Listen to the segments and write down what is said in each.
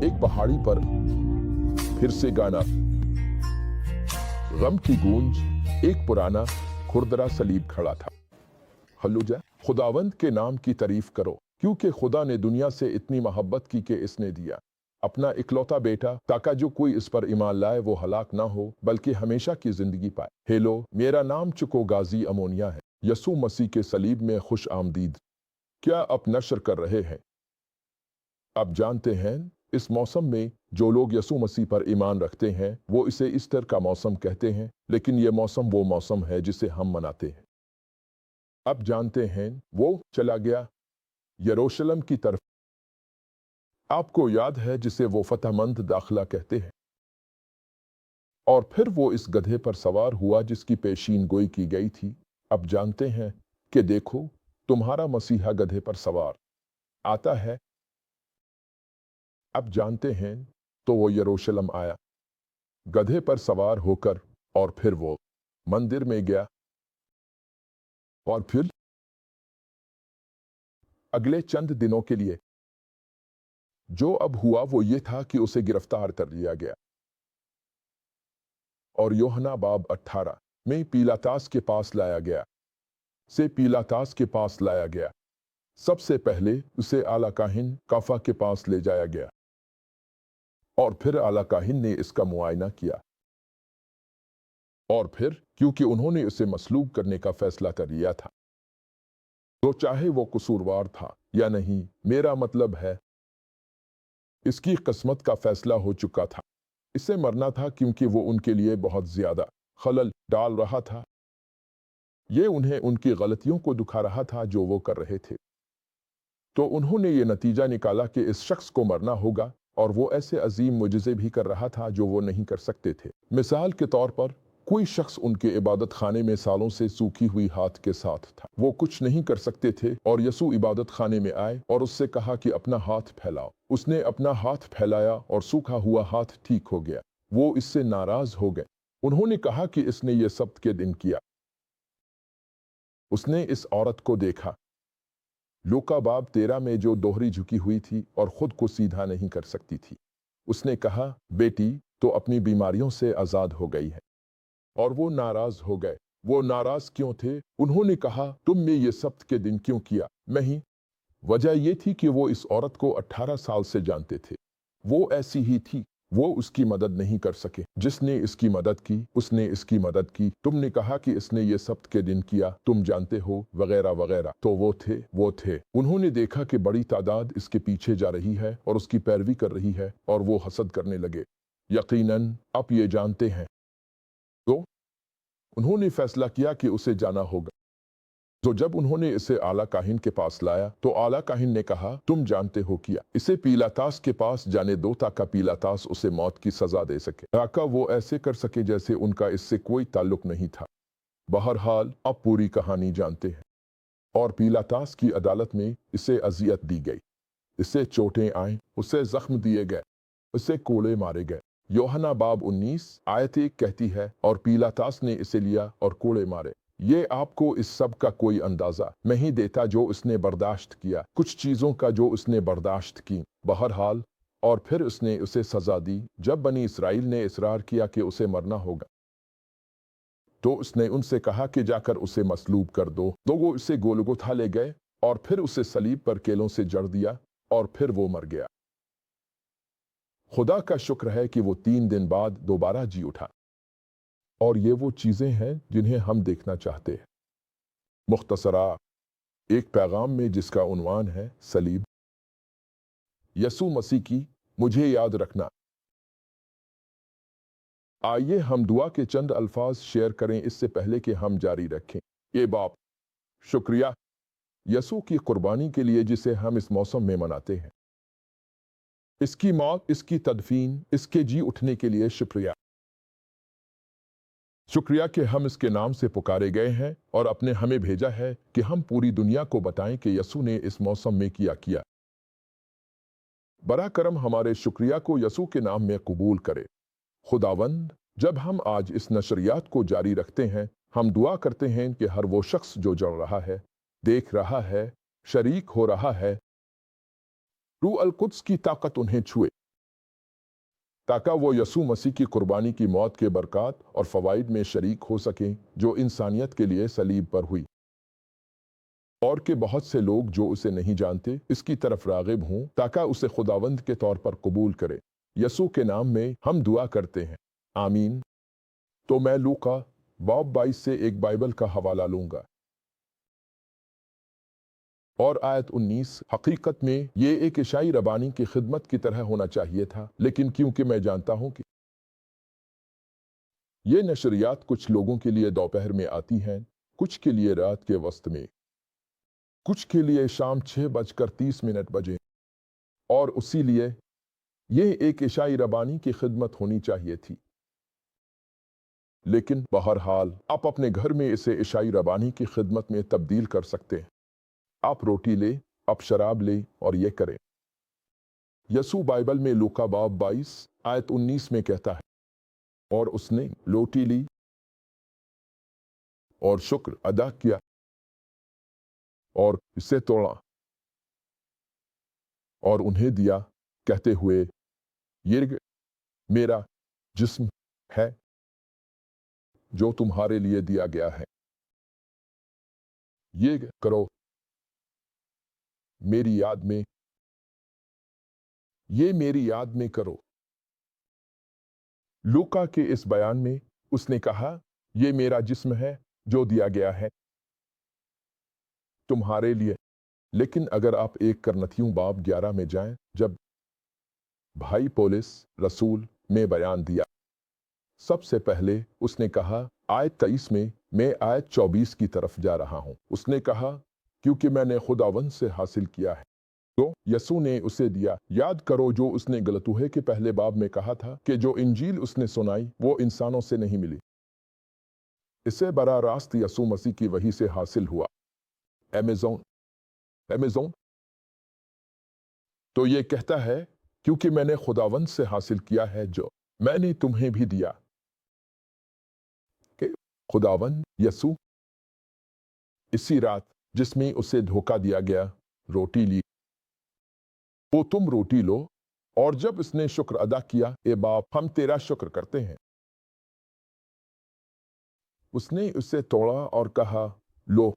एक पहाड़ी पर फिर से गाना, गम की गूंज, एक पुराना खुरदरा सलीब खड़ा था। हल्लुजा, खुदावंद के नाम की तारीफ करो, क्योंकि खुदा ने दुनिया से इतनी मोहब्बत की कि इसने दिया अपना इकलौता बेटा, ताकि जो कोई इस पर ईमान लाए वो हलाक ना हो बल्कि हमेशा की जिंदगी पाए। हेलो, मेरा नाम चुको गाजी अमोनिया है। यसू मसीह के सलीब में खुश आमदीद क्या आप नशर कर रहे हैं? आप जानते हैं, इस मौसम में जो लोग यसू मसीह पर ईमान रखते हैं वो इसे ईस्टर का मौसम कहते हैं, लेकिन ये मौसम वो मौसम है जिसे हम मनाते हैं। आप जानते हैं, वो चला गया यरूशलेम की तरफ। आपको याद है जिसे वो फतहमंद दाखिला कहते हैं। और फिर वो इस गधे पर सवार हुआ जिसकी पेशीन गोई की गई थी। अब जानते हैं कि देखो, तुम्हारा मसीहा गधे पर सवार आता है। अब जानते हैं, तो वो यरूशलेम आया गधे पर सवार होकर, और फिर वो मंदिर में गया। और फिर अगले चंद दिनों के लिए जो अब हुआ वो ये था कि उसे गिरफ्तार कर लिया गया और यूहन्ना बाब 18 में पीलातास के पास लाया गया। पीलातास के पास लाया गया। सबसे पहले उसे आला काहिन काफा के पास ले जाया गया और फिर आला काहिन ने इसका मुआयना किया। और फिर क्योंकि उन्होंने उसे मसलूब करने का फैसला कर लिया था, तो चाहे वो कसूरवार था या नहीं, मेरा मतलब है इसकी किस्मत का फैसला हो चुका था। इसे मरना था क्योंकि वो उनके लिए बहुत ज्यादा खलल डाल रहा था। ये उन्हें उनकी गलतियों को दुखा रहा था जो वो कर रहे थे। तो उन्होंने ये नतीजा निकाला कि इस शख्स को मरना होगा, और वो ऐसे अजीम मुजज़े भी कर रहा था जो वो नहीं कर सकते थे। मिसाल के तौर पर, कोई शख्स उनके इबादत खाने में सालों से सूखी हुई हाथ के साथ था। वो कुछ नहीं कर सकते थे और यसू इबादत खाने में आए और उससे कहा कि अपना हाथ फैलाओ। उसने अपना हाथ फैलाया और सूखा हुआ हाथ ठीक हो गया। वो इससे नाराज हो गए। उन्होंने कहा कि इसने ये सब्त के दिन किया। उसने इस औरत को देखा, लूका बाब 13 में, जो दोहरी झुकी हुई थी और खुद को सीधा नहीं कर सकती थी। उसने कहा, बेटी तो अपनी बीमारियों से आजाद हो गई है। और वो नाराज हो गए। वो नाराज क्यों थे? उन्होंने कहा, तुमने ये सब्त के दिन क्यों किया? मैं ही। वजह ये थी कि वो इस औरत को 18 साल से जानते थे। वो ऐसी ही थी। वो उसकी मदद नहीं कर सके। जिसने इसकी मदद की उसने इसकी मदद की। तुमने कहा कि इसने ये सब्त के दिन किया, तुम जानते हो, वगैरह वगैरह। तो वो थे। उन्होंने देखा कि बड़ी तादाद इसके पीछे जा रही है और उसकी पैरवी कर रही है, और वो हसद करने लगे। यकीनन आप ये जानते हैं। तो उन्होंने फैसला किया कि उसे जाना होगा। तो जब उन्होंने इसे आला काहिन के पास लाया तो आला काहिन ने कहा, तुम जानते हो क्या, इसे पीलातास के पास जाने दो ताकि पीलातास उसे मौत की सजा दे सके, ताकि वो ऐसे कर सके जैसे उनका इससे कोई ताल्लुक नहीं था। बहरहाल अब पूरी कहानी जानते हैं। और पीलातास की अदालत में इसे अजियत दी गई, इसे चोटें आए, उसे जख्म दिए गए, उसे कोड़े मारे गए। यूहन्ना बाब 19 आयत 1 कहती है, और पीलातास ने इसे लिया और कोड़े मारे। ये आपको इस सब का कोई अंदाजा नहीं देता जो उसने बर्दाश्त किया, कुछ चीज़ों का जो उसने बर्दाश्त की। बहरहाल और फिर उसने उसे सजा दी। जब बनी इसराइल ने इसरार किया कि उसे मरना होगा, तो उसने उनसे कहा कि जाकर उसे मसलूब कर दो। तो वो उसे गोलगोथा ले गए और फिर उसे सलीब पर केलों से जड़ दिया, और फिर वो मर गया। खुदा का शुक्र है कि वो 3 दिन बाद दोबारा जी उठा। और ये वो चीज़ें हैं जिन्हें हम देखना चाहते हैं। मुख्तसरा एक पैगाम में जिसका उन्वान है सलीब, यसू मसीह की मुझे याद रखना। आइए हम दुआ के चंद अल्फाज शेयर करें इससे पहले कि हम जारी रखें। ये बाप, शुक्रिया यसू की कुर्बानी के लिए जिसे हम इस मौसम में मनाते हैं। इसकी मौत, इसकी तदफीन, इसके जी उठने के लिए शुक्रिया। शुक्रिया कि हम इसके नाम से पुकारे गए हैं और अपने हमें भेजा है कि हम पूरी दुनिया को बताएं कि यसू ने इस मौसम में किया। बड़ा करम हमारे शुक्रिया को यसू के नाम में कबूल करे। खुदावंद, जब हम आज इस नशरियात को जारी रखते हैं, हम दुआ करते हैं कि हर वो शख्स जो जल रहा है, देख रहा है, शरीक हो रहा है, रूह अल कुद्स की ताकत उन्हें छुए। ताकि वो यसू मसीह की कुर्बानी की मौत के बरकत और फ़वाइद में शरीक हो सकें जो इंसानियत के लिए सलीब पर हुई, और कि बहुत से लोग जो उसे नहीं जानते इसकी तरफ राग़िब हों ताकि उसे खुदावंद के तौर पर कबूल करें। यसू के नाम में हम दुआ करते हैं, आमीन। तो मैं लूका बाब 22 से एक बाइबल का हवाला लूंगा और आयत 19। हकीकत में ये एक ईसाई रबानी की खिदमत की तरह होना चाहिए था, लेकिन क्योंकि मैं जानता हूं कि ये नशरियात कुछ लोगों के लिए दोपहर में आती हैं, कुछ के लिए रात के वक्त में, कुछ के लिए शाम 6:30 बजे, और उसी लिए ये एक ईसाई रबानी की खिदमत होनी चाहिए थी। लेकिन बहरहाल आप अपने घर में इसे ईसाई रबानी की खिदमत में तब्दील कर सकते हैं। आप रोटी ले, आप शराब ले और ये करें। यसू बाइबल में लूका बाब 22 आयत 19 में कहता है, और उसने रोटी ली और शुक्र अदा किया और इसे तोड़ा और उन्हें दिया, कहते हुए, ये मेरा जिस्म है जो तुम्हारे लिए दिया गया है। ये करो मेरी याद में, ये मेरी याद में करो। लूका के इस बयान में उसने कहा, ये मेरा जिस्म है जो दिया गया है तुम्हारे लिए। लेकिन अगर आप 1 करनथियों बाब 11 में जाएं, जब भाई पौलुस रसूल में बयान दिया, सबसे पहले उसने कहा आयत 23 में, मैं आयत 24 की तरफ जा रहा हूं। उसने कहा, क्योंकि मैंने खुदावंद से हासिल किया है। तो यसू ने उसे दिया। याद करो जो उसने गलतूहे के पहले बाब में कहा था कि जो इंजील उसने सुनाई वो इंसानों से नहीं मिली, इसे बरा रास्त यसू मसीह की वही से हासिल हुआ। एमेज़ोन तो ये कहता है, क्योंकि मैंने खुदावंद से हासिल किया है जो मैंने तुम्हें भी दिया, कि खुदावंद यसू इसी रात जिसमें उसे धोखा दिया गया रोटी ली। वो तुम रोटी लो, और जब इसने शुक्र अदा किया, ए बाप हम तेरा शुक्र करते हैं, उसने उसे तोड़ा और कहा, लो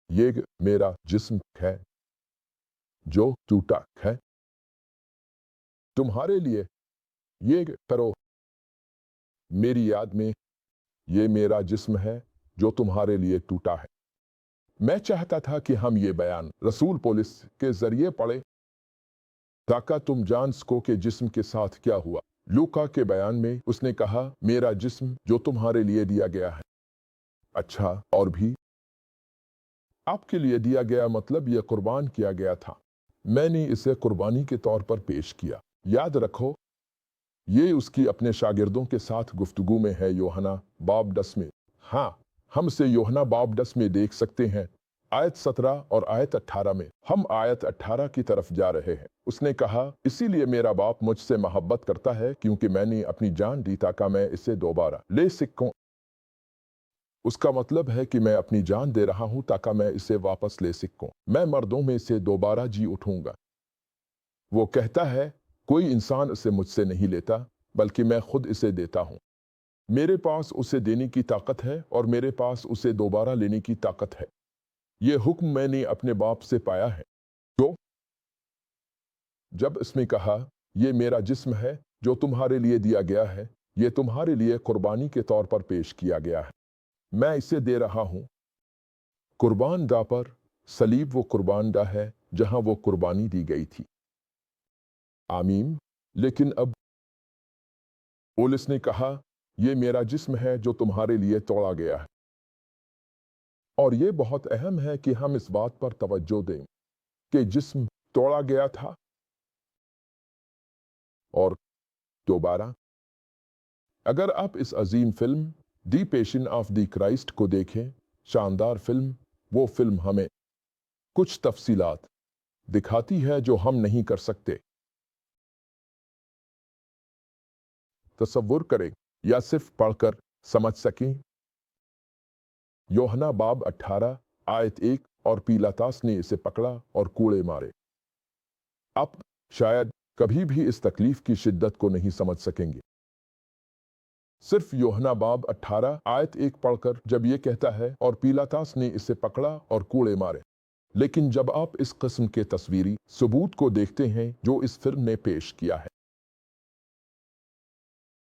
ये मेरा जिस्म है जो टूटा है तुम्हारे लिए, ये करो मेरी याद में। ये मेरा जिस्म है जो तुम्हारे लिए टूटा है। मैं चाहता था कि हम ये बयान रसूल पौलुस के जरिए पढ़े ताकि तुम जान सको कि जिस्म के साथ क्या हुआ। लूका के बयान में उसने कहा, मेरा जिस्म जो तुम्हारे लिए दिया गया है। अच्छा, और भी आपके लिए दिया गया मतलब यह कुर्बान किया गया था। मैंने इसे कुर्बानी के तौर पर पेश किया। याद रखो, ये उसकी अपने शागिर्दों के साथ गुफ्तगू में है। यूहन्ना बाब 10 में, हाँ, हम इसे यूहन्ना बाब 10 में देख सकते हैं, आयत 17 और आयत 18 में। हम आयत 18 की तरफ जा रहे हैं। उसने कहा, इसीलिए मेरा बाप मुझसे मोहब्बत करता है, क्योंकि मैंने अपनी जान दी ताकि मैं इसे दोबारा ले सकूं। उसका मतलब है कि मैं अपनी जान दे रहा हूं ताकि मैं इसे वापस ले सकूं। मैं मर्दों में से दोबारा जी उठूंगा। वो कहता है, कोई इंसान इसे मुझसे नहीं लेता, बल्कि मैं खुद इसे देता हूं। मेरे पास उसे देने की ताकत है और मेरे पास उसे दोबारा लेने की ताकत है। ये हुक्म मैंने अपने बाप से पाया है। तो जब इसने कहा, ये मेरा जिस्म है जो तुम्हारे लिए दिया गया है, ये तुम्हारे लिए कुर्बानी के तौर पर पेश किया गया है, मैं इसे दे रहा हूं। कुर्बान दा पर सलीब वो कुर्बान दा है जहां वो कुर्बानी दी गई थी। आमीन। लेकिन अब पौलुस ने कहा, ये मेरा जिस्म है जो तुम्हारे लिए तोड़ा गया है। और ये बहुत अहम है कि हम इस बात पर तवज्जो दें कि जिस्म तोड़ा गया था और दोबारा। अगर आप इस अजीम film the passion of the Christ को देखें, शानदार फिल्म, वो फिल्म हमें कुछ तफसीलात दिखाती है जो हम नहीं कर सकते तसव्वुर करें या सिर्फ पढ़कर समझ सकें। यूहन्ना बाब 18 आयत 1, और पीलातास ने इसे पकड़ा और कूड़े मारे। अब शायद कभी भी इस तकलीफ की शिद्दत को नहीं समझ सकेंगे। सिर्फ यूहन्ना बाब 18 आयत 1 पढ़कर जब ये कहता है और पीलातास ने इसे पकड़ा और कूड़े मारे। लेकिन जब आप इस किस्म के तस्वीरी सबूत को देखते हैं जो इस फिल्म ने पेश किया है,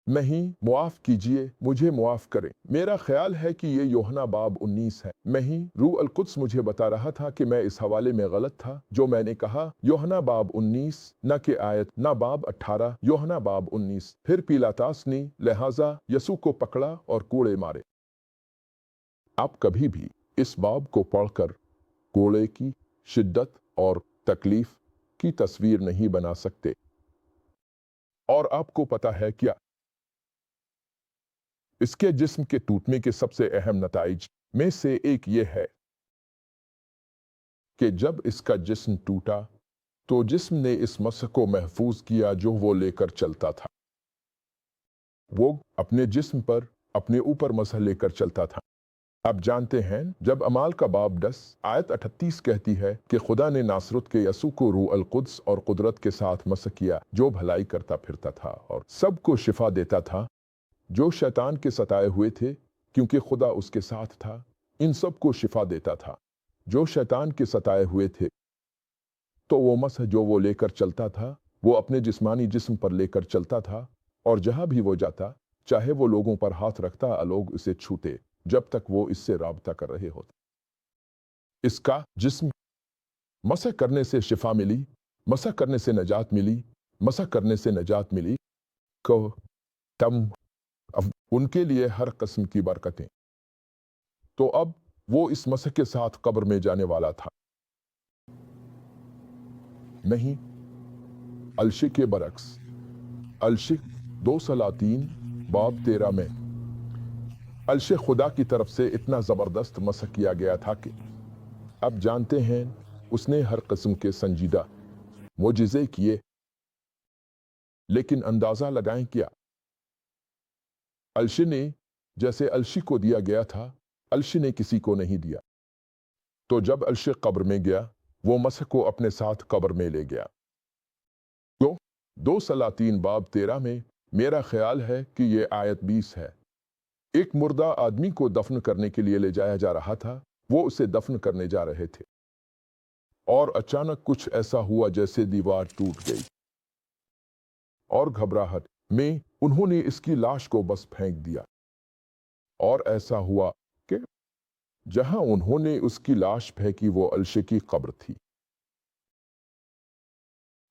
नहीं, मुआफ कीजिए, मुझे मुआफ करें, मेरा ख्याल है कि ये यूहन्ना बाब 19 है। नहीं, रूह अल कुद्स मुझे बता रहा था कि मैं इस हवाले में गलत था जो मैंने कहा यूहन्ना बाब 19 न कि आयत न बाब 18, यूहन्ना बाब 19। फिर पीलातास ने लिहाजा यसू को पकड़ा और कूड़े मारे। आप कभी भी इस बाब को पढ़कर कोड़े की शिद्दत और तकलीफ की तस्वीर नहीं बना सकते। और आपको पता है क्या, इसके जिस्म के टूटने के सबसे अहम नताइज में से एक ये है कि जब इसका जिस्म टूटा तो जिस्म ने इस मसह को महफूज किया जो वो लेकर चलता था। वो अपने जिस्म पर अपने ऊपर मसह लेकर चलता था। आप जानते हैं, जब अमाल का बाब 10 आयत 38 कहती है कि खुदा ने नासरत के यसू को रूह अल कुद्स और कुदरत के साथ मसह किया जो भलाई करता फिरता था और सबको शिफा देता था जो शैतान के सताए हुए थे, क्योंकि खुदा उसके साथ था। इन सब को शिफा देता था जो शैतान के सताए हुए थे। तो वो मसह जो वो लेकर चलता था वो अपने जिस्मानी जिस्म पर लेकर चलता था, और जहां भी वो जाता, चाहे वो लोगों पर हाथ रखता, लोग उसे छूते जब तक वो इससे राबता कर रहे होते। इसका जिस्म मसह करने से शिफा मिली, मसह करने से नजात मिली, मसह करने से नजात मिली को तम अब उनके लिए हर किस्म की बरकतें। तो अब वो इस मसह के साथ कब्र में जाने वाला था। नहीं, अलशी के बरक्स। अलशी 2 सलातीन बाब 13 में अलशे खुदा की तरफ से इतना ज़बरदस्त मसह किया गया था कि अब जानते हैं उसने हर किस्म के संजीदा मोजिज़े किए। लेकिन अंदाज़ा लगाएं क्या, अलशी ने जैसे अलशी को दिया गया था, अलशी ने किसी को नहीं दिया। तो जब अलशी कब्र में गया, वो मसह को अपने साथ कब्र में ले गया। क्यों? 2 सलातीन बाब 13 में मेरा ख्याल है कि ये आयत 20 है। एक मुर्दा आदमी को दफन करने के लिए ले जाया जा रहा था। वो उसे दफन करने जा रहे थे और अचानक कुछ ऐसा हुआ जैसे दीवार टूट गई, और घबराहट में उन्होंने इसकी लाश को बस फेंक दिया। और ऐसा हुआ कि जहां उन्होंने उसकी लाश फेंकी वो अलशे की कब्र थी।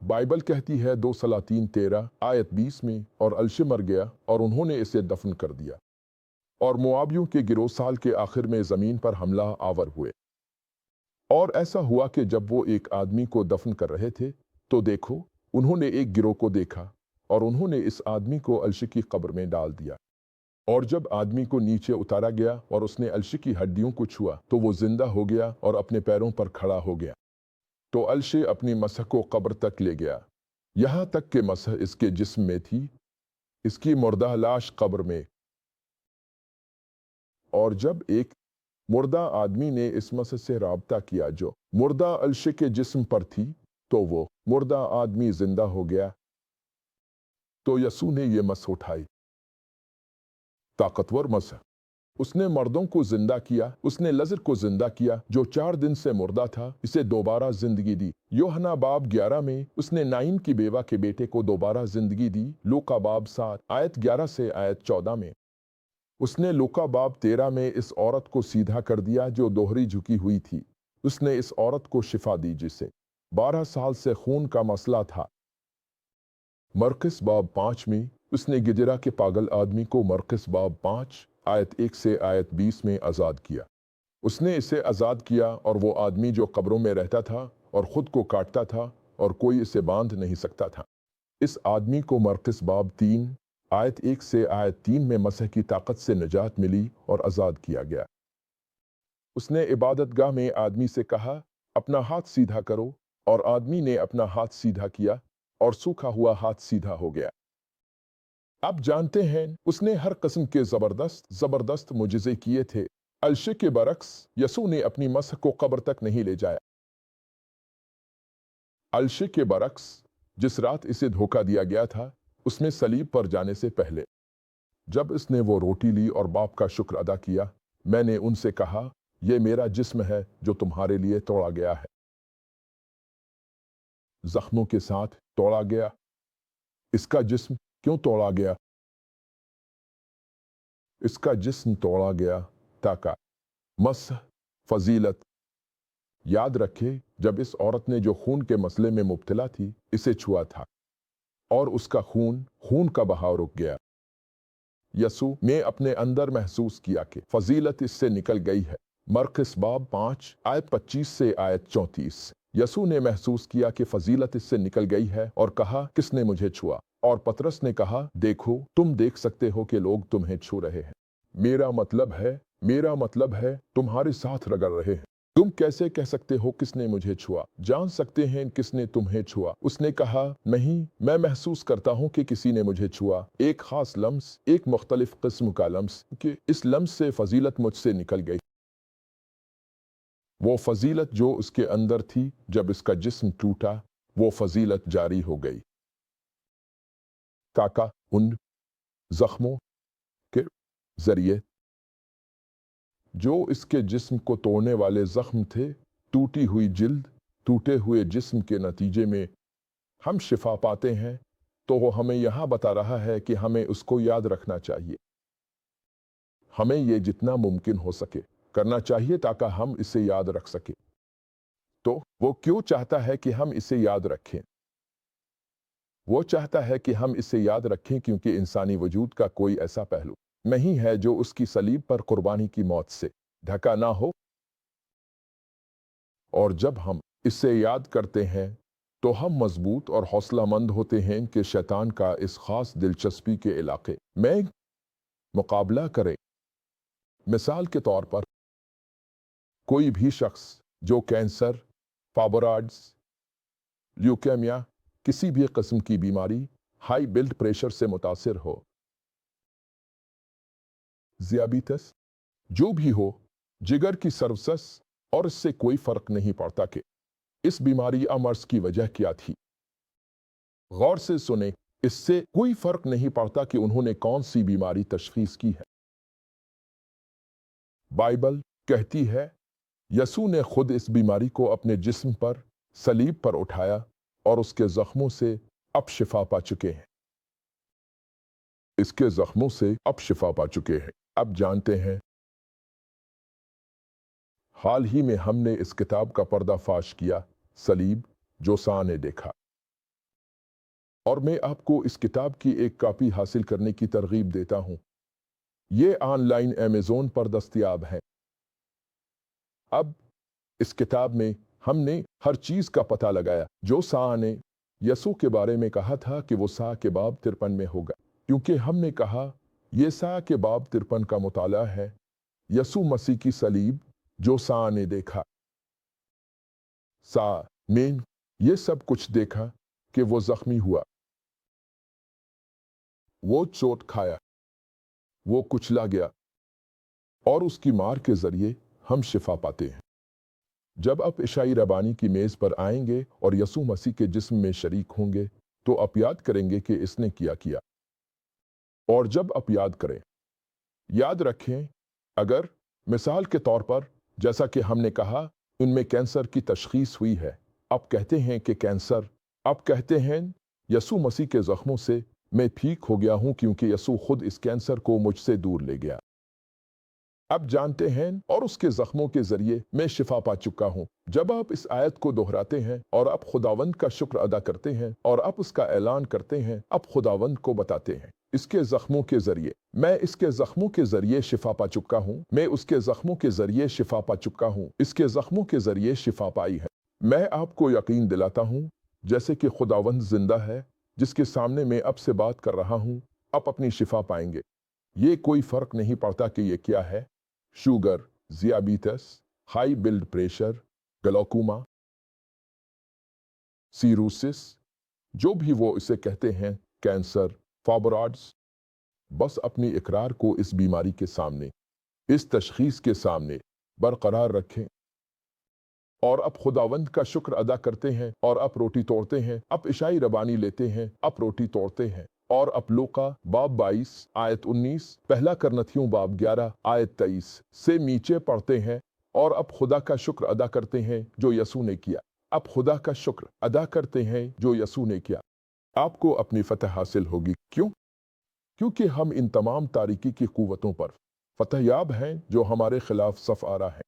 बाइबल कहती है 2 सलातीन 13 आयत 20 में, और अलशे मर गया और उन्होंने इसे दफन कर दिया। और मुआबियों के गिरोह साल के आखिर में जमीन पर हमला आवर हुए। और ऐसा हुआ कि जब वो एक आदमी को दफन कर रहे थे तो देखो, उन्होंने एक गिरोह को देखा और उन्होंने इस आदमी को अलशी की कब्र में डाल दिया। और जब आदमी को नीचे उतारा गया और उसने अलशी की हड्डियों को छुआ तो वो जिंदा हो गया और अपने पैरों पर खड़ा हो गया। तो अलशी अपनी मसह को कब्र तक ले गया, यहाँ तक कि मसह इसके जिस्म में थी, इसकी मुर्दा लाश कब्र में। और जब एक मुर्दा आदमी ने इस मसह से राबता किया जो मुर्दा अलशे के जिस्म पर थी, तो वो मुर्दा आदमी जिंदा हो गया। तो यसू ने ये मसह उठाई, ताकतवर मसह। उसने मर्दों को जिंदा किया, उसने लजर को जिंदा किया जो 4 दिन से मुर्दा था, इसे दोबारा जिंदगी दी। यूहन्ना बाब 11 में उसने नाइन की बेवा के बेटे को दोबारा जिंदगी दी। लूका बाब 7 आयत 11 से आयत 14 में उसने लूका बाब 13 में इस औरत को सीधा कर दिया जो दोहरी झुकी हुई थी। उसने इस औरत को शिफा दी जिसे 12 साल से खून का मसला था। मरकस बाब 5 में उसने गिजरा के पागल आदमी को मरकस बाब 5 आयत 1 से आयत 20 में आज़ाद किया। उसने इसे आज़ाद किया, और वो आदमी जो कब्रों में रहता था और ख़ुद को काटता था और कोई इसे बांध नहीं सकता था, इस आदमी को मरकस बाब 3 आयत 1 से आयत 3 में मसह की ताकत से निजात मिली और आज़ाद किया गया। उसने इबादतगाह में आदमी से कहा, अपना हाथ सीधा करो, और आदमी ने अपना हाथ सीधा किया और सूखा हुआ हाथ सीधा हो गया। आप जानते हैं, उसने हर किस्म के ज़बरदस्त मुजिज़े किए थे। अलशे के बरक्स यसू ने अपनी मसह को कब्र तक नहीं ले जाया। अलशे के बरक्स जिस रात इसे धोखा दिया गया था उसमें सलीब पर जाने से पहले, जब इसने वो रोटी ली और बाप का शुक्र अदा किया, मैंने उनसे कहा, ये मेरा जिस्म है जो तुम्हारे लिए तोड़ा गया है। जख्मों के साथ तोड़ा गया। इसका जिस्म क्यों तोड़ा गया? इसका जिस्म तोड़ा गया ताकि मस फजीलत। याद रखे, जब इस औरत ने जो खून के मसले में मुब्तला थी इसे छुआ था और उसका खून का बहाव रुक गया। यसू ने अपने अंदर महसूस किया कि फजीलत इससे निकल गई है। मरकस बाब 5 आयत 25 से आयत 34। यसू ने महसूस किया कि फजीलत इससे निकल गई है और कहा, किसने मुझे छुआ? और पतरस ने कहा, देखो तुम देख सकते हो कि लोग तुम्हें छू रहे हैं। मेरा मतलब है तुम्हारे साथ रगड़ रहे हैं। तुम कैसे कह सकते हो किसने मुझे छुआ? जान सकते हैं किसने तुम्हें छुआ? उसने कहा, नहीं, मैं महसूस करता हूँ कि किसी ने मुझे छुआ। एक खास लम्स, एक मुख्तलिफ किस्म का लम्स, कि इस लम्स से फजीलत मुझसे निकल गई। वो फजीलत जो उसके अंदर थी, जब इसका जिस्म टूटा वो फजीलत जारी हो गई। काका उन जख्मों के जरिए जो इसके जिस्म को तोड़ने वाले जख्म थे, टूटी हुई जिल्द, टूटे हुए जिस्म के नतीजे में हम शिफा पाते हैं, तो वो हमें यहाँ बता रहा है कि हमें उसको याद रखना चाहिए। हमें ये जितना मुमकिन हो सके करना चाहिए ताकि हम इसे याद रख सके। तो वो क्यों चाहता है कि हम इसे याद रखें? वो चाहता है कि हम इसे याद रखें क्योंकि इंसानी वजूद का कोई ऐसा पहलू नहीं है जो उसकी सलीब पर कुर्बानी की मौत से ढका ना हो। और जब हम इसे याद करते हैं तो हम मजबूत और हौसलामंद होते हैं कि शैतान का इस खास दिलचस्पी के इलाके में मुकाबला करें। मिसाल के तौर पर, कोई भी शख्स जो कैंसर, फाइब्रॉइड्स, ल्यूकेमिया, किसी भी किस्म की बीमारी, हाई ब्लड प्रेशर से मुतासिर हो, ज़ियाबीतस, जो भी हो, जिगर की सर्वसस, और इससे कोई फर्क नहीं पड़ता कि इस बीमारी या मर्ज की वजह क्या थी। गौर से सुने, इससे कोई फर्क नहीं पड़ता कि उन्होंने कौन सी बीमारी तशखीस की है। बाइबल कहती है, यसू ने खुद इस बीमारी को अपने जिस्म पर सलीब पर उठाया और उसके जख्मों से अब शिफा पा चुके हैं। इसके जख्मों से अब शिफा पा चुके हैं। अब जानते हैं, हाल ही में हमने इस किताब का पर्दाफाश किया, सलीब जो सा ने देखा, और मैं आपको इस किताब की एक कॉपी हासिल करने की तरगीब देता हूं। ये ऑनलाइन अमेज़न पर दस्तयाब है। अब इस किताब में हमने हर चीज का पता लगाया जो सा ने यसू के बारे में कहा था कि वो सा के बाब 53 में होगा, क्योंकि हमने कहा ये सा के बाब 53 का मुताला है, यसू मसीह की सलीब जो सा ने देखा। सा ने ये सब कुछ देखा कि वो जख्मी हुआ, वो चोट खाया, वो कुचला गया, और उसकी मार के जरिए हम शिफा पाते हैं। जब आप इशाई रबानी की मेज़ पर आएंगे और यसू मसीह के जिस्म में शरीक होंगे तो आप याद करेंगे कि इसने किया किया। और जब आप याद करें, याद रखें, अगर मिसाल के तौर पर, जैसा कि हमने कहा, उनमें कैंसर की तशखीस हुई है, आप कहते हैं कि कैंसर, आप कहते हैं यसू मसीह के जख्मों से मैं ठीक हो गया हूं क्योंकि यसू खुद इस कैंसर को मुझसे दूर ले गया। अब जानते हैं, और उसके जख्मों के जरिए मैं शिफा पा चुका हूँ। जब आप इस आयत को दोहराते हैं और आप खुदावंद का शुक्र अदा करते हैं और आप उसका ऐलान करते हैं, आप खुदावंद को बताते हैं, इसके जख्मों के जरिए, मैं इसके जख्मों के जरिए शिफा पा चुका हूँ, मैं उसके जख्मों के जरिए शिफा पा चुका हूँ, इसके जख्मों के जरिए शिफा पाई है। मैं आपको यकीन दिलाता हूँ, जैसे कि खुदावंद जिंदा है जिसके सामने मैं अब से बात कर रहा हूँ, आप अपनी शिफा पाएंगे। ये कोई फर्क नहीं पड़ता कि ये क्या है, शुगर, ज़ियाबीतस, high blood pressure, glaucoma, cirrhosis, जो भी वो इसे कहते हैं, कैंसर, फाइब्रॉइड्स, बस अपनी इकरार को इस बीमारी के सामने, इस तशखीस के सामने बरकरार रखें। اور اب خداवंद का शुक्र अदा करते हैं और अब रोटी तोड़ते हैं, अब इशाई रबानी लेते हैं, अब रोटी तोड़ते हैं। और अब लूका बाब 22 आयत 19, पहला करनथियों बाब 11 आयत 23 से नीचे पढ़ते हैं और अब खुदा का शुक्र अदा करते हैं जो यसू ने किया। अब खुदा का शुक्र अदा करते हैं जो यसू ने किया। आपको अपनी फतह हासिल होगी। क्यों? क्योंकि हम इन तमाम तारीकी की कुव्वतों पर फतहयाब हैं जो हमारे खिलाफ सफ आ रहा है।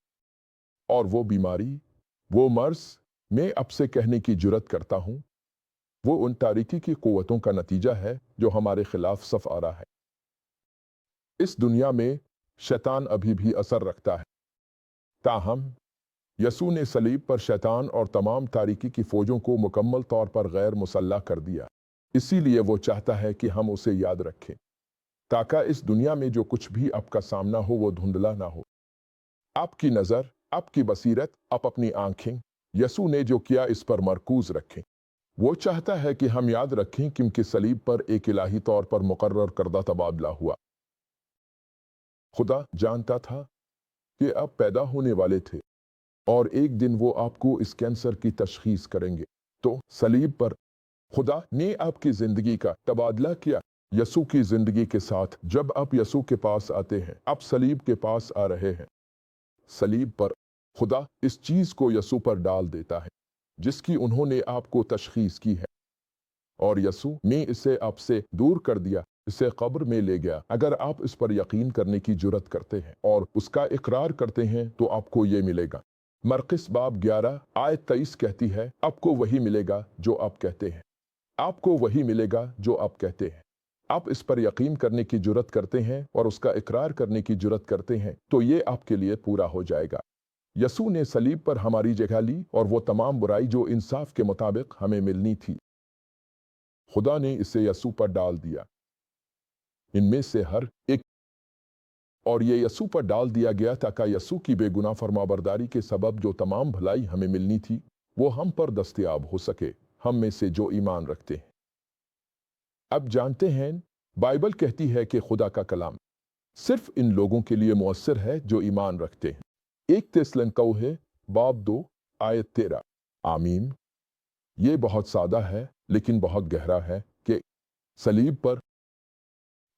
और वो बीमारी, वो मर्ज, मैं अब से कहने की जुर्रत करता हूँ, वो उन तारीकी की कुव्वतों का नतीजा है जो हमारे खिलाफ सफ आ रहा है। इस दुनिया में शैतान अभी भी असर रखता है, ताहम यसू ने सलीब पर शैतान और तमाम तारीकी की फौजों को मुकम्मल तौर पर गैर मुसल्लह कर दिया। इसीलिए वो चाहता है कि हम उसे याद रखें, ताकि इस दुनिया में जो कुछ भी आपका सामना हो वो धुंधला ना हो। आपकी नज़र, आपकी बसीरत, आप अपनी आंखें यसू ने जो किया इस पर मरकूज रखें। वो चाहता है कि हम याद रखें क्योंकि सलीब पर एक इलाही तौर पर मुकर्रर करदा तबादला हुआ। खुदा जानता था कि आप पैदा होने वाले थे और एक दिन वो आपको इस कैंसर की तशखीस करेंगे। तो सलीब पर खुदा ने आपकी जिंदगी का तबादला किया यसू की जिंदगी के साथ। जब आप यसू के पास आते हैं, आप सलीब के पास आ रहे हैं। सलीब पर खुदा इस चीज को यसू पर डाल देता है जिसकी उन्होंने आपको तशखीस की है, और यसू ने इसे आपसे दूर कर दिया, इसे कब्र में ले गया। अगर आप इस पर यकीन करने की जुर्रत करते हैं और उसका इकरार करते हैं तो आपको ये मिलेगा। मरकिस बाब 11 आयत 23 कहती है, आपको वही मिलेगा जो आप कहते हैं। आपको वही मिलेगा जो आप कहते हैं। आप इस पर यकीन करने की जुर्रत करते हैं और उसका इकरार करने की जुर्रत करते हैं तो ये आपके लिए पूरा हो जाएगा। यसू ने सलीब पर हमारी जगह ली और वो तमाम बुराई जो इंसाफ के मुताबिक हमें मिलनी थी, खुदा ने इसे यसू पर डाल दिया। इनमें से हर एक, और ये यसू पर डाल दिया गया ताकि यसू की बेगुनाह फरमाबरदारी के सबब जो तमाम भलाई हमें मिलनी थी वो हम पर दस्तयाब हो सके, हम में से जो ईमान रखते हैं। अब जानते हैं, बाइबल कहती है कि खुदा का कलाम सिर्फ इन लोगों के लिए मुअस्सर है जो ईमान रखते हैं। 1 थिस्सलुनीके बाब 2 आयत 13। आमीन। ये बहुत सादा है लेकिन बहुत गहरा है कि सलीब पर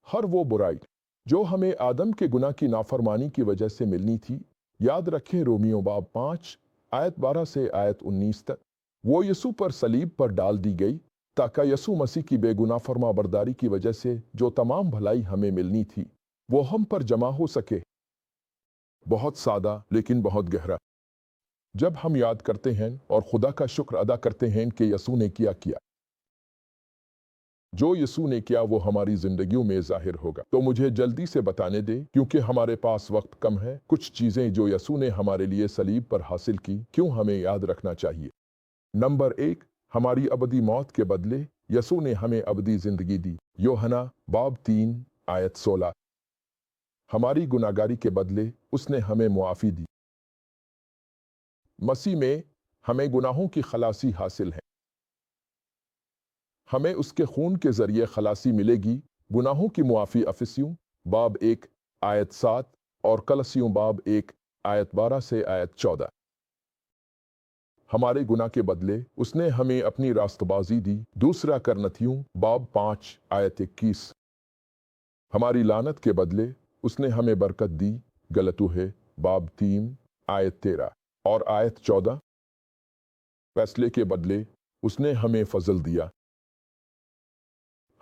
हर वो बुराई जो हमें आदम के गुनाह की नाफरमानी की वजह से मिलनी थी, याद रखें रोमियो बाब 5 आयत 12 से आयत 19 तक, वो यसू पर सलीब पर डाल दी गई ताकि यसू मसीह की बेगुनाह फरमाबरदारी की वजह से जो तमाम भलाई हमें मिलनी थी वो हम पर जमा हो सके। बहुत सादा लेकिन बहुत गहरा। जब हम याद करते हैं और खुदा का शुक्र अदा करते हैं कि यसू ने किया, जो यसू ने किया वो हमारी जिंदगियों में जाहिर होगा। तो मुझे जल्दी से बताने दे, क्योंकि हमारे पास वक्त कम है, कुछ चीजें जो यसू ने हमारे लिए सलीब पर हासिल की, क्यों हमें याद रखना चाहिए। नंबर 1, हमारी अबदी मौत के बदले यसू ने हमें अबदी जिंदगी दी। यूहन्ना बाब 3 आयत 16। हमारी गुनाहगारी के बदले उसने हमें मुआफ़ी दी। मसीह में हमें गुनाहों की खलासी हासिल है। हमें उसके खून के जरिए खलासी मिलेगी, गुनाहों की मुआफ़ी। अफिसियों बाब 1 आयत 7 और कलसियों बाब 1 आयत 12 से आयत 14। हमारे गुनाह के बदले उसने हमें अपनी रास्तबाजी दी। दूसरा करनथियों बाब 5 आयत 21। हमारी लानत के बदले उसने हमें बरकत दी। गलतूहे बाब 3 आयत 13 और आयत 14। फैसले के बदले उसने हमें फजल दिया।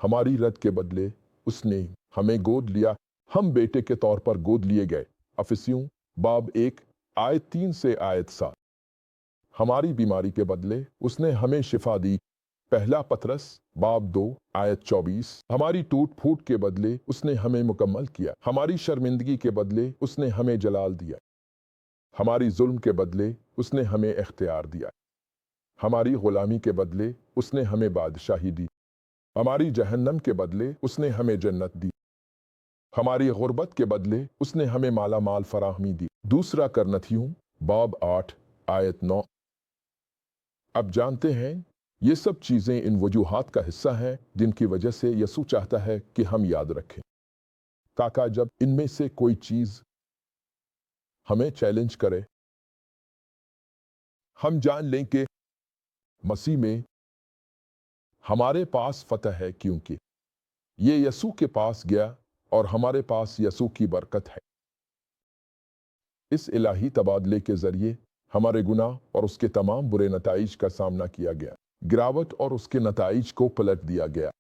हमारी रद के बदले उसने हमें गोद लिया। हम बेटे के तौर पर गोद लिए गए। अफिसियों बाब 1 आयत 3 से आयत 7। हमारी बीमारी के बदले उसने हमें शिफा दी। पहला पतरस बाब 2 आयत 24। हमारी टूट फूट के बदले उसने हमें मुकम्मल किया। हमारी शर्मिंदगी के बदले उसने हमें जलाल दिया। हमारी जुल्म के बदले उसने हमें इख्तियार दिया। हमारी गुलामी के बदले उसने हमें बादशाही दी। हमारी जहन्नम के बदले उसने हमें जन्नत दी। हमारी गुर्बत के बदले उसने हमें माला माल फराहमी दी। दूसरा करनथियों बाब 8 आयत 9। अब जानते हैं, ये सब चीज़ें इन वजूहात का हिस्सा हैं जिनकी वजह से यसू चाहता है कि हम याद रखें, ताकि जब इनमें से कोई चीज़ हमें चैलेंज करे हम जान लें कि मसीह में हमारे पास फतह है, क्योंकि ये यसू के पास गया और हमारे पास यसू की बरकत है। इस इलाही तबादले के जरिए हमारे गुनाह और उसके तमाम बुरे नताइज का सामना किया गया, गिरावट और उसके नताइज को पलट दिया गया।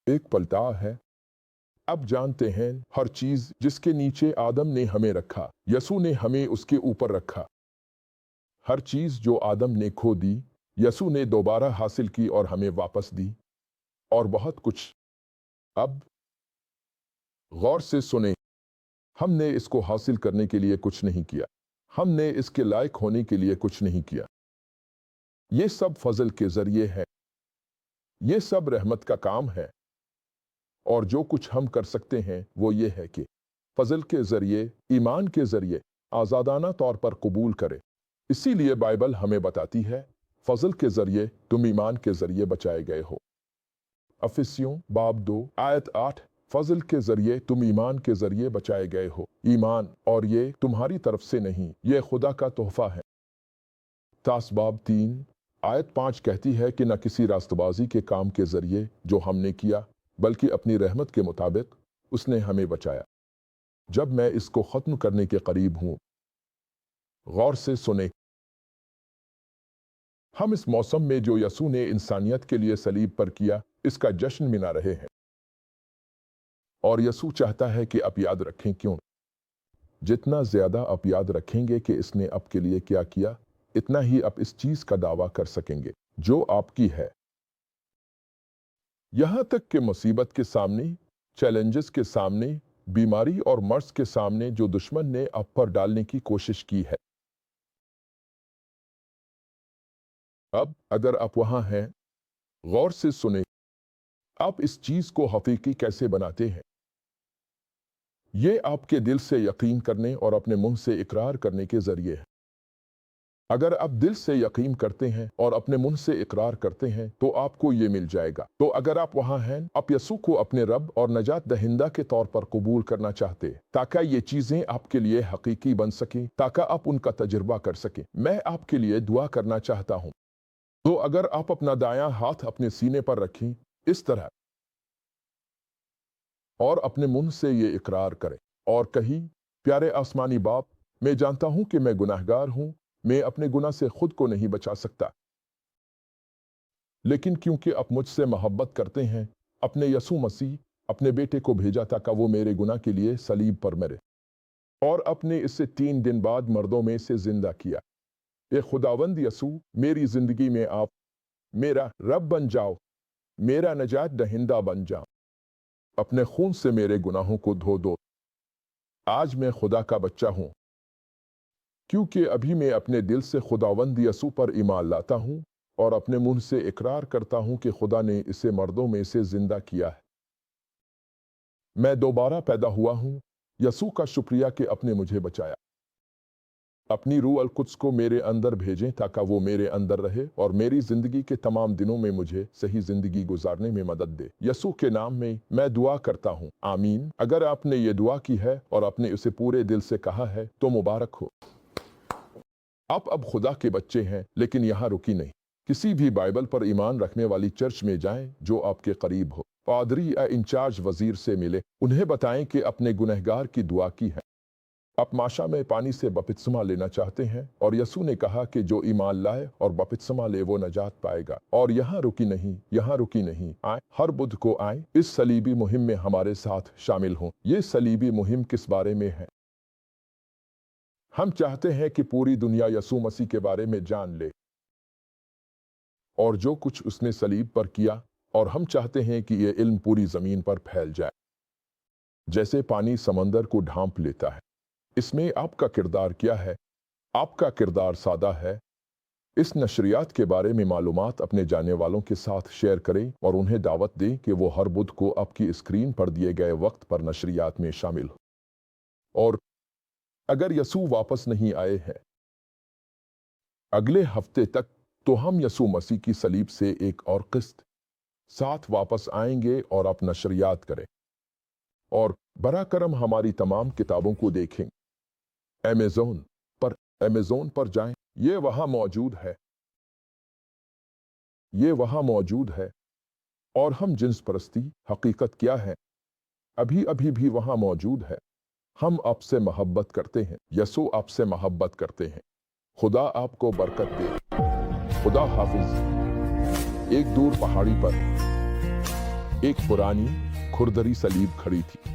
एक पलटा है। अब जानते हैं हर चीज जिसके नीचे आदम ने हमें रखा, यसू ने हमें उसके ऊपर रखा। हर चीज जो आदम ने खो दी, यसू ने दोबारा हासिल की और हमें वापस दी, और बहुत कुछ। अब गौर से सुने, हमने इसको हासिल करने के लिए कुछ नहीं किया, हमने इसके लायक होने के लिए कुछ नहीं किया। ये सब फजल के जरिए है, ये सब रहमत का काम है। और जो कुछ हम कर सकते हैं वो ये है कि फजल के जरिए, ईमान के जरिए आज़ादाना तौर पर कबूल करें। इसीलिए बाइबल हमें बताती है, फजल के जरिए तुम ईमान के जरिए बचाए गए हो। अफिसियों बाब 2 आयत 8, फजल के जरिए तुम ईमान के जरिए बचाए गए हो। ईमान, और ये तुम्हारी तरफ से नहीं, ये खुदा का तोहफा है। तास बाब 3 आयत 5 कहती है कि न किसी रास्तबाजी के काम के जरिए जो हमने किया, बल्कि अपनी रहमत के मुताबिक उसने हमें बचाया। जब मैं इसको खत्म करने के करीब हूं, गौर से सुने, हम इस मौसम में जो यसू ने इंसानियत के लिए सलीब पर किया, इसका जश्न मना रहे हैं। और यसू चाहता है कि आप याद रखें, क्यों? जितना ज्यादा आप याद रखेंगे कि इसने आपके लिए क्या किया, इतना ही आप इस चीज का दावा कर सकेंगे जो आपकी है। यहां तक कि मुसीबत के सामने, चैलेंजेस के सामने, बीमारी और मर्ज के सामने जो दुश्मन ने आप पर डालने की कोशिश की है, अब अगर आप वहां हैं, गौर से सुने, आप इस चीज को हकीकी कैसे बनाते हैं? ये आपके दिल से यकीन करने और अपने मुंह से इकरार करने के जरिए है। अगर आप दिल से यकीन करते हैं और अपने मुंह से इकरार करते हैं तो आपको ये मिल जाएगा। तो अगर आप वहां हैं, आप यसू को अपने रब और नजात दहिंदा के तौर पर कबूल करना चाहते, ताकि ये चीजें आपके लिए हकीकी बन सकें, ताकि आप उनका तजुर्बा कर सकें, मैं आपके लिए दुआ करना चाहता हूं। तो अगर आप अपना दायां हाथ अपने सीने पर रखें इस तरह, और अपने मुंह से ये इकरार करें और कहीं, प्यारे आसमानी बाप, मैं जानता हूं कि मैं गुनाहगार हूं, मैं अपने गुनाह से खुद को नहीं बचा सकता, लेकिन क्योंकि आप मुझसे मोहब्बत करते हैं, अपने यसू मसीह, अपने बेटे को भेजा ताकि वो मेरे गुनाह के लिए सलीब पर मरे, और अपने इससे 3 दिन बाद मर्दों में से जिंदा किया। ए खुदावंद यसू, मेरी जिंदगी में आप मेरा रब बन जाओ, मेरा नजात दहिंदा बन जाओ, अपने खून से मेरे गुनाहों को धो दो। आज मैं खुदा का बच्चा हूं, क्योंकि अभी मैं अपने दिल से खुदावंद यसू पर ईमान लाता हूं और अपने मुंह से इकरार करता हूं कि खुदा ने इसे मर्दों में से जिंदा किया है। मैं दोबारा पैदा हुआ हूं। यसू का शुक्रिया कि अपने मुझे बचाया। अपनी रूह अल कुद्स को मेरे अंदर भेजें ताकि वो मेरे अंदर रहे और मेरी जिंदगी के तमाम दिनों में मुझे सही जिंदगी गुजारने में मदद दे। यसू के नाम में मैं दुआ करता हूँ, आमीन। अगर आपने ये दुआ की है और आपने उसे पूरे दिल से कहा है तो मुबारक हो, आप अब खुदा के बच्चे हैं। लेकिन यहाँ रुकी नहीं, किसी भी बाइबल पर ईमान रखने वाली चर्च में जाएं जो आपके करीब हो, पादरी या इंचार्ज वजीर से मिले, उन्हें बताएं कि अपने गुनहगार की दुआ की है, आप माशा में पानी से बपतिस्मा लेना चाहते हैं, और यसू ने कहा कि जो ईमान लाए और बपतिस्मा ले वो नजात पाएगा। और यहाँ रुकी नहीं, आए, हर बुध को आए, इस सलीबी मुहिम में हमारे साथ शामिल हों। ये सलीबी मुहिम किस बारे में है? हम चाहते हैं कि पूरी दुनिया यसू मसीह के बारे में जान ले और जो कुछ उसने सलीब पर किया, और हम चाहते हैं कि ये इल्म पूरी जमीन पर फैल जाए जैसे पानी समंदर को ढांप लेता है। इसमें आपका किरदार क्या है? आपका किरदार सादा है। इस नशरियात के बारे में मालूमात अपने जाने वालों के साथ शेयर करें और उन्हें दावत दें कि वो हर बुध को आपकी स्क्रीन पर दिए गए वक्त पर नशरियात में शामिल हो। और अगर यसू वापस नहीं आए हैं अगले हफ्ते तक, तो हम यसू मसीह की सलीब से एक और किस्त साथ वापस आएंगे और आप नशरियात करें और बरा करम हमारी तमाम किताबों को देखें। अमेज़न पर जाएं ये वहां मौजूद है, ये वहां मौजूद है। और हम जिन्स परस्ती हकीकत क्या है, अभी अभी भी वहां मौजूद है। हम आपसे मोहब्बत करते हैं, यसो आपसे मोहब्बत करते हैं। खुदा आपको बरकत दे। खुदा हाफिज। एक दूर पहाड़ी पर एक पुरानी खुरदरी सलीब खड़ी थी।